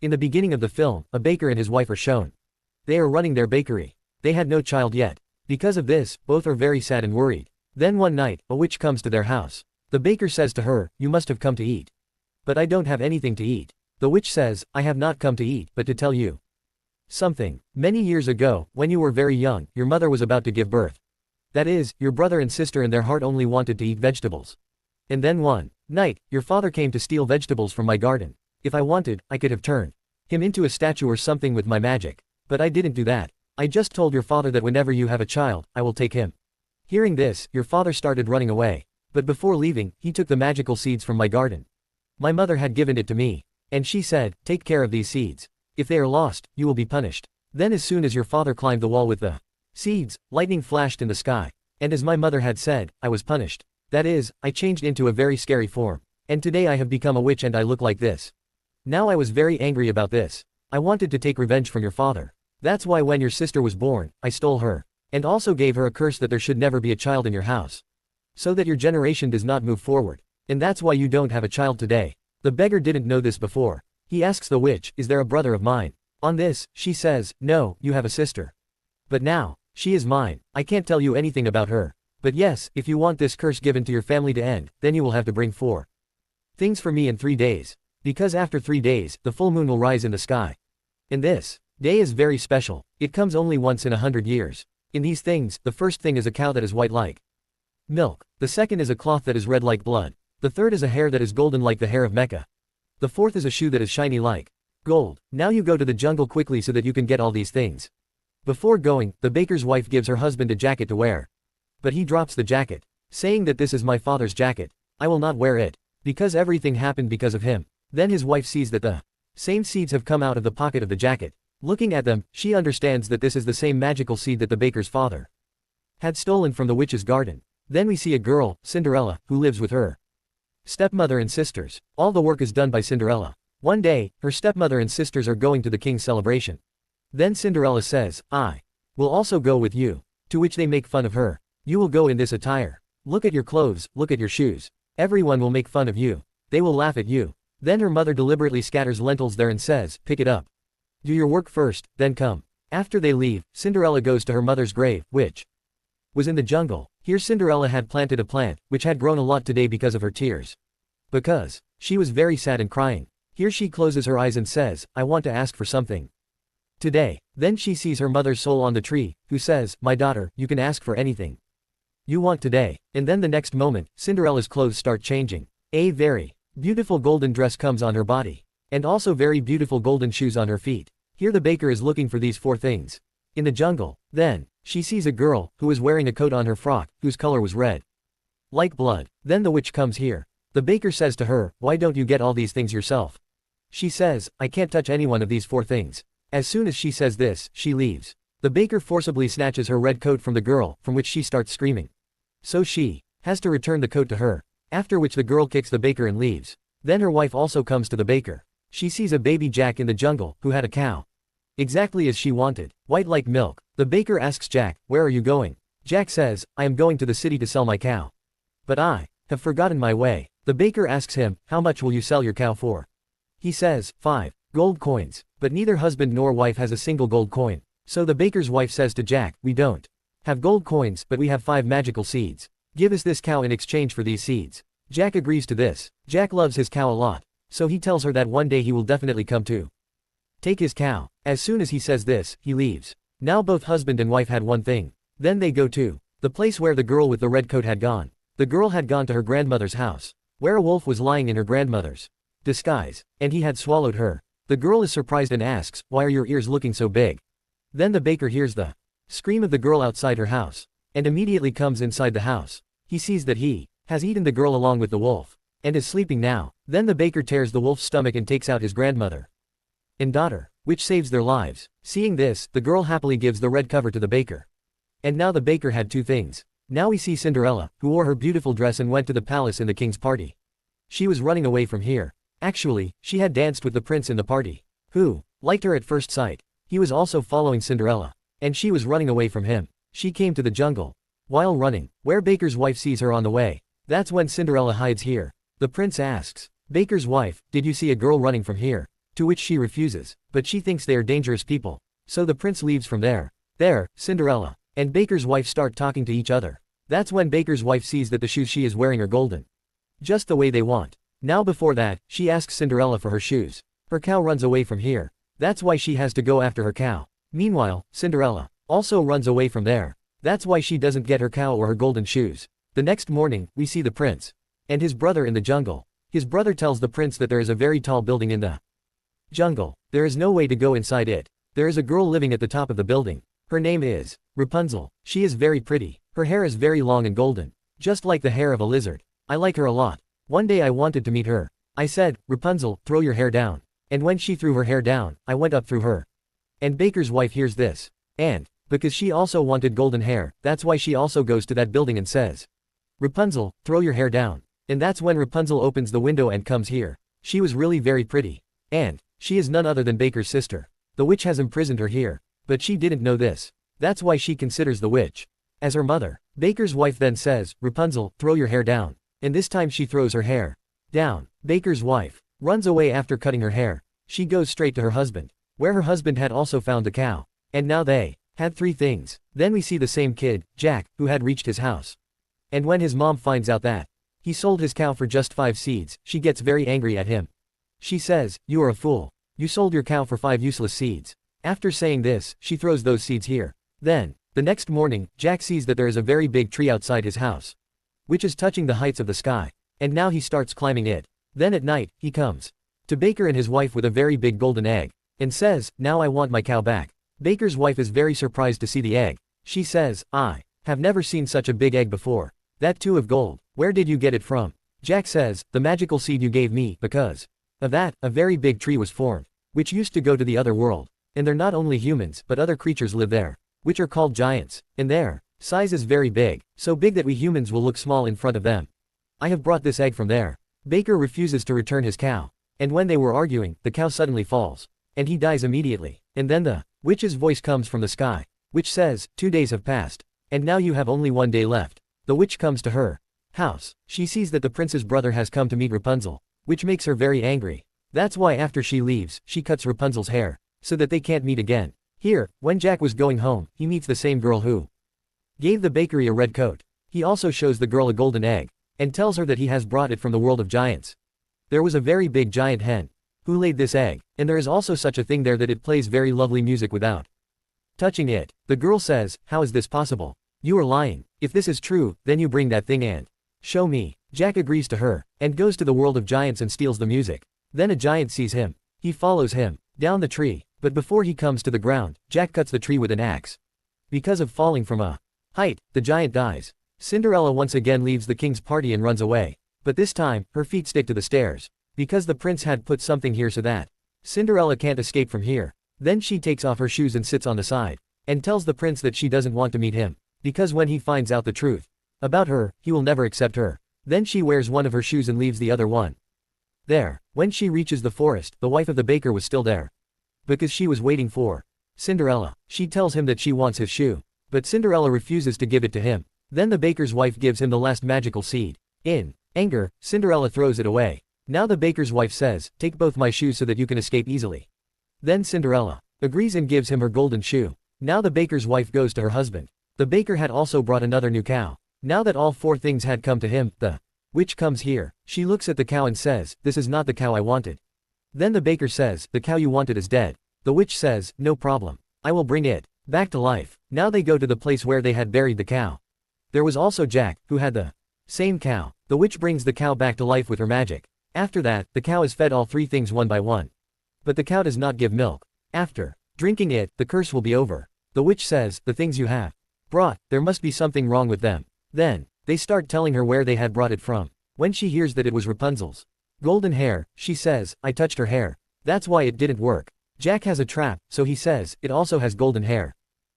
In the beginning of the film, a baker and his wife are shown. They are running their bakery. They had no child yet. Because of this, both are very sad and worried. Then one night, a witch comes to their house. The baker says to her, "You must have come to eat." "But I don't have anything to eat." The witch says, "I have not come to eat, but to tell you something. Many years ago, when you were very young, your mother was about to give birth. That is, your brother and sister in their heart only wanted to eat vegetables. And then one night, your father came to steal vegetables from my garden. If I wanted, I could have turned him into a statue or something with my magic. But I didn't do that. I just told your father that whenever you have a child, I will take him." Hearing this, your father started running away. But before leaving, he took the magical seeds from my garden. My mother had given it to me. And she said, "Take care of these seeds. If they are lost, you will be punished." Then as soon as your father climbed the wall with the seeds, lightning flashed in the sky. And as my mother had said, I was punished. That is, I changed into a very scary form. And today I have become a witch and I look like this. Now I was very angry about this. I wanted to take revenge from your father. That's why when your sister was born, I stole her. And also gave her a curse that there should never be a child in your house. So that your generation does not move forward. And that's why you don't have a child today. The beggar didn't know this before. He asks the witch, "Is there a brother of mine?" On this, she says, "No, you have a sister. But now, she is mine. I can't tell you anything about her. But yes, if you want this curse given to your family to end, then you will have to bring 4 things for me in 3 days. Because after 3 days, the full moon will rise in the sky. And this day is very special. It comes only once in 100 years. In these things, the first thing is a cow that is white like milk. The second is a cloth that is red like blood. The third is a hair that is golden like the hair of Mecca. The fourth is a shoe that is shiny like gold. Now you go to the jungle quickly so that you can get all these things." Before going, the baker's wife gives her husband a jacket to wear. But he drops the jacket, saying that this is my father's jacket. I will not wear it. Because everything happened because of him. Then his wife sees that the same seeds have come out of the pocket of the jacket. Looking at them, she understands that this is the same magical seed that the baker's father had stolen from the witch's garden. Then we see a girl, Cinderella, who lives with her stepmother and sisters. All the work is done by Cinderella. One day, her stepmother and sisters are going to the king's celebration. Then Cinderella says, "I will also go with you." To which they make fun of her. "You will go in this attire. Look at your clothes, look at your shoes. Everyone will make fun of you. They will laugh at you." Then her mother deliberately scatters lentils there and says, "Pick it up. Do your work first, then come." After they leave, Cinderella goes to her mother's grave, which was in the jungle. Here Cinderella had planted a plant, which had grown a lot today because of her tears. Because she was very sad and crying. Here she closes her eyes and says, "I want to ask for something today." Then she sees her mother's soul on the tree, who says, "My daughter, you can ask for anything you want today." And then the next moment, Cinderella's clothes start changing. A very beautiful golden dress comes on her body. And also very beautiful golden shoes on her feet. Here the baker is looking for these 4 things in the jungle. Then she sees a girl, who is wearing a coat on her frock, whose color was red like blood. Then the witch comes here. The baker says to her, "Why don't you get all these things yourself?" She says, "I can't touch any one of these 4 things." As soon as she says this, she leaves. The baker forcibly snatches her red coat from the girl, from which she starts screaming. So she has to return the coat to her. After which the girl kicks the baker and leaves. Then her wife also comes to the baker. She sees a baby Jack in the jungle, who had a cow. Exactly as she wanted, white like milk. The baker asks Jack, "Where are you going?" Jack says, "I am going to the city to sell my cow. But I have forgotten my way." The baker asks him, "How much will you sell your cow for?" He says, 5 gold coins. But neither husband nor wife has a single gold coin. So the baker's wife says to Jack, "We don't have gold coins, but we have 5 magical seeds. Give us this cow in exchange for these seeds." Jack agrees to this. Jack loves his cow a lot. So he tells her that one day he will definitely come to take his cow. As soon as he says this, he leaves. Now both husband and wife had one thing. Then they go to the place where the girl with the red coat had gone. The girl had gone to her grandmother's house, where a wolf was lying in her grandmother's disguise, and he had swallowed her. The girl is surprised and asks, "Why are your ears looking so big?" Then the baker hears the scream of the girl outside her house, and immediately comes inside the house. He sees that he has eaten the girl along with the wolf, and is sleeping now. Then the baker tears the wolf's stomach and takes out his grandmother and daughter, which saves their lives. Seeing this, the girl happily gives the red cover to the baker. And now the baker had 2 things. Now we see Cinderella, who wore her beautiful dress and went to the palace in the king's party. She was running away from here. Actually, she had danced with the prince in the party, who liked her at first sight. He was also following Cinderella, and she was running away from him. She came to the jungle. While running, where baker's wife sees her on the way. That's when Cinderella hides here. The prince asks, "Baker's wife, did you see a girl running from here?" to which she refuses, but she thinks they are dangerous people. So the prince leaves from there. There, Cinderella and Baker's wife start talking to each other. That's when Baker's wife sees that the shoes she is wearing are golden. Just the way they want. Now before that, she asks Cinderella for her shoes. Her cow runs away from here. That's why she has to go after her cow. Meanwhile, Cinderella also runs away from there. That's why she doesn't get her cow or her golden shoes. The next morning, we see the prince and his brother in the jungle. His brother tells the prince that there is a very tall building in the jungle. There is no way to go inside it. There is a girl living at the top of the building. Her name is Rapunzel. She is very pretty. Her hair is very long and golden, just like the hair of a lizard. I like her a lot. One day I wanted to meet her. I said, Rapunzel, throw your hair down. And when she threw her hair down, I went up through her. And Baker's wife hears this. And, because she also wanted golden hair, that's why she also goes to that building and says, Rapunzel, throw your hair down. And that's when Rapunzel opens the window and comes here. She was really very pretty. And, she is none other than Baker's sister. The witch has imprisoned her here. But she didn't know this. That's why she considers the witch as her mother. Baker's wife then says, Rapunzel, throw your hair down. And this time she throws her hair down. Baker's wife runs away after cutting her hair. She goes straight to her husband, where her husband had also found the cow. And now they had 3 things. Then we see the same kid, Jack, who had reached his house. And when his mom finds out that he sold his cow for just 5 seeds, she gets very angry at him. She says, you are a fool. You sold your cow for 5 useless seeds. After saying this, she throws those seeds here. Then, the next morning, Jack sees that there is a very big tree outside his house, which is touching the heights of the sky. And now he starts climbing it. Then at night, he comes to Baker and his wife with a very big golden egg, and says, now I want my cow back. Baker's wife is very surprised to see the egg. She says, I have never seen such a big egg before. That too of gold. Where did you get it from? Jack says, the magical seed you gave me. Because of that, a very big tree was formed, which used to go to the other world. And they're not only humans, but other creatures live there, which are called giants. And their size is very big, so big that we humans will look small in front of them. I have brought this egg from there. Baker refuses to return his cow. And when they were arguing, the cow suddenly falls. And he dies immediately. And then the witch's voice comes from the sky, which says, 2 days have passed. And now you have only 1 day left. The witch comes to her house. She sees that the prince's brother has come to meet Rapunzel, which makes her very angry. That's why after she leaves, she cuts Rapunzel's hair, so that they can't meet again. Here, when Jack was going home, he meets the same girl who gave the bakery a red coat. He also shows the girl a golden egg, and tells her that he has brought it from the world of giants. There was a very big giant hen who laid this egg, and there is also such a thing there that it plays very lovely music without touching it. The girl says, how is this possible? You are lying. If this is true, then you bring that thing and show me. Jack agrees to her, and goes to the world of giants and steals the music. Then a giant sees him. He follows him down the tree, but before he comes to the ground, Jack cuts the tree with an axe. Because of falling from a height, the giant dies. Cinderella once again leaves the king's party and runs away. But this time, her feet stick to the stairs, because the prince had put something here so that Cinderella can't escape from here. Then she takes off her shoes and sits on the side, and tells the prince that she doesn't want to meet him, because when he finds out the truth about her, he will never accept her. Then she wears one of her shoes and leaves the other one there. When she reaches the forest, the wife of the baker was still there, because she was waiting for Cinderella. She tells him that she wants his shoe, but Cinderella refuses to give it to him. Then the baker's wife gives him the last magical seed. In anger, Cinderella throws it away. Now the baker's wife says, take both my shoes so that you can escape easily. Then Cinderella agrees and gives him her golden shoe. Now the baker's wife goes to her husband. The baker had also brought another new cow. Now that all 4 things had come to him, the witch comes here. She looks at the cow and says, this is not the cow I wanted. Then the baker says, the cow you wanted is dead. The witch says, no problem. I will bring it back to life. Now they go to the place where they had buried the cow. There was also Jack, who had the same cow. The witch brings the cow back to life with her magic. After that, the cow is fed all 3 things one by one. But the cow does not give milk. After drinking it, the curse will be over. The witch says, the things you have brought, there must be something wrong with them. Then they start telling her where they had brought it from. When she hears that it was Rapunzel's golden hair, she says, I touched her hair. That's why it didn't work. Jack has a trap, so he says, it also has golden hair.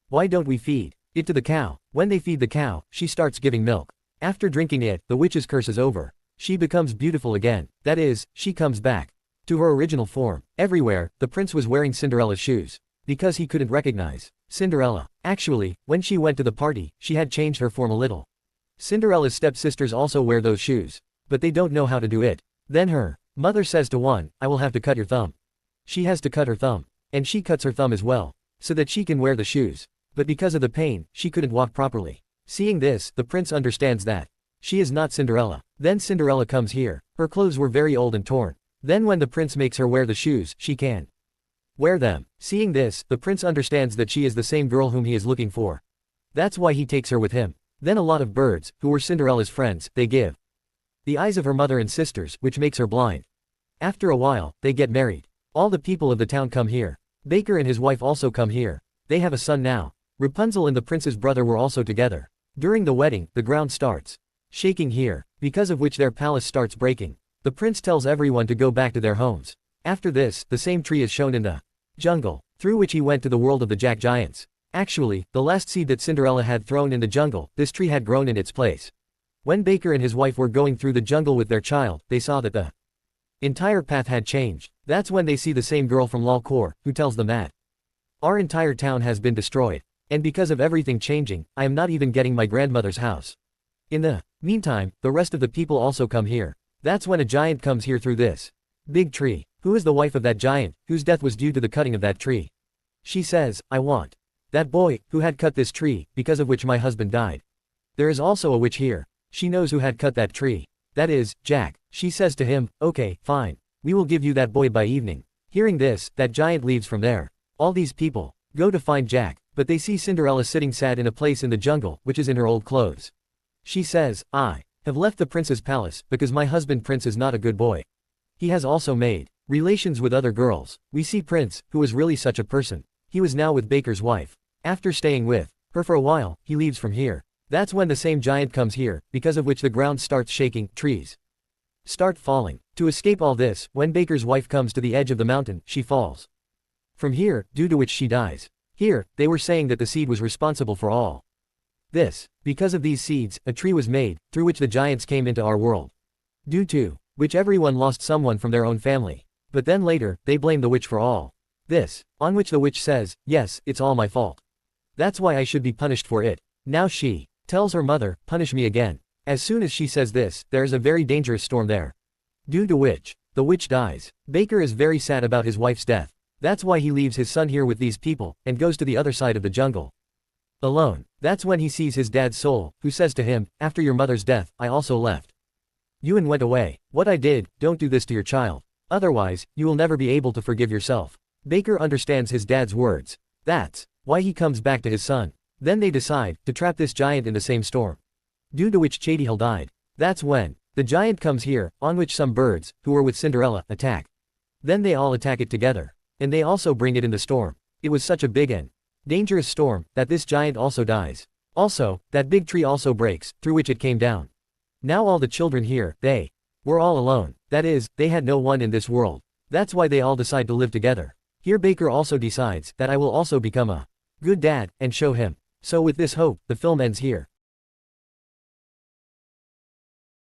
Why don't we feed it to the cow? When they feed the cow, she starts giving milk. After drinking it, the witch's curse is over. She becomes beautiful again. That is, she comes back to her original form. Everywhere, the prince was wearing Cinderella's shoes, because he couldn't recognize Cinderella. Actually, when she went to the party, she had changed her form a little. Cinderella's stepsisters also wear those shoes, but they don't know how to do it. Then her mother says to one, I will have to cut your thumb. She has to cut her thumb. And she cuts her thumb as well, so that she can wear the shoes. But because of the pain, she couldn't walk properly. Seeing this, the prince understands that she is not Cinderella. Then Cinderella comes here. Her clothes were very old and torn. Then when the prince makes her wear the shoes, she can wear them. Seeing this, the prince understands that she is the same girl whom he is looking for. That's why he takes her with him. Then a lot of birds, who were Cinderella's friends, they give the eyes of her mother and sisters, which makes her blind. After a while, they get married. All the people of the town come here. Baker and his wife also come here. They have a son now. Rapunzel and the prince's brother were also together. During the wedding, the ground starts shaking here, because of which their palace starts breaking. The prince tells everyone to go back to their homes. After this, the same tree is shown in the jungle, through which he went to the world of the Jack Giants. Actually, the last seed that Cinderella had thrown in the jungle, this tree had grown in its place. When Baker and his wife were going through the jungle with their child, they saw that the entire path had changed. That's when they see the same girl from Lalkor, who tells them that our entire town has been destroyed. And because of everything changing, I am not even getting my grandmother's house. In the meantime, the rest of the people also come here. That's when a giant comes here through this big tree. Who is the wife of that giant, whose death was due to the cutting of that tree? She says, I want that boy, who had cut this tree, because of which my husband died. There is also a witch here. She knows who had cut that tree. That is, Jack. She says to him, okay, fine. We will give you that boy by evening. Hearing this, that giant leaves from there. All these people go to find Jack, but they see Cinderella sitting sad in a place in the jungle, which is in her old clothes. She says, I have left the prince's palace, because my husband Prince is not a good boy. He has also made relations with other girls. We see Prince, who was really such a person. He was now with Baker's wife. After staying with her for a while, he leaves from here. That's when the same giant comes here, because of which the ground starts shaking, trees start falling. To escape all this, when Baker's wife comes to the edge of the mountain, she falls from here, due to which she dies. Here, they were saying that the seed was responsible for all this. Because of these seeds, a tree was made, through which the giants came into our world. Due to which everyone lost someone from their own family. But then later, they blame the witch for all this, on which the witch says, yes, it's all my fault. That's why I should be punished for it. Now she tells her mother, punish me again. As soon as she says this, there is a very dangerous storm there. Due to which the witch dies. Baker is very sad about his wife's death. That's why he leaves his son here with these people, and goes to the other side of the jungle alone. That's when he sees his dad's soul, who says to him, after your mother's death, I also left you and went away. What I did, don't do this to your child. Otherwise, you will never be able to forgive yourself. Baker understands his dad's words. That's why he comes back to his son. Then they decide to trap this giant in the same storm. Due to which Chadiel died. That's when the giant comes here, on which some birds, who were with Cinderella, attack. Then they all attack it together. And they also bring it in the storm. It was such a big and dangerous storm, that this giant also dies. Also, that big tree also breaks, through which it came down. Now all the children here, they were all alone. That is, they had no one in this world. That's why they all decide to live together. Here Baker also decides that I will also become a good dad, and show him. So with this hope, the film ends here.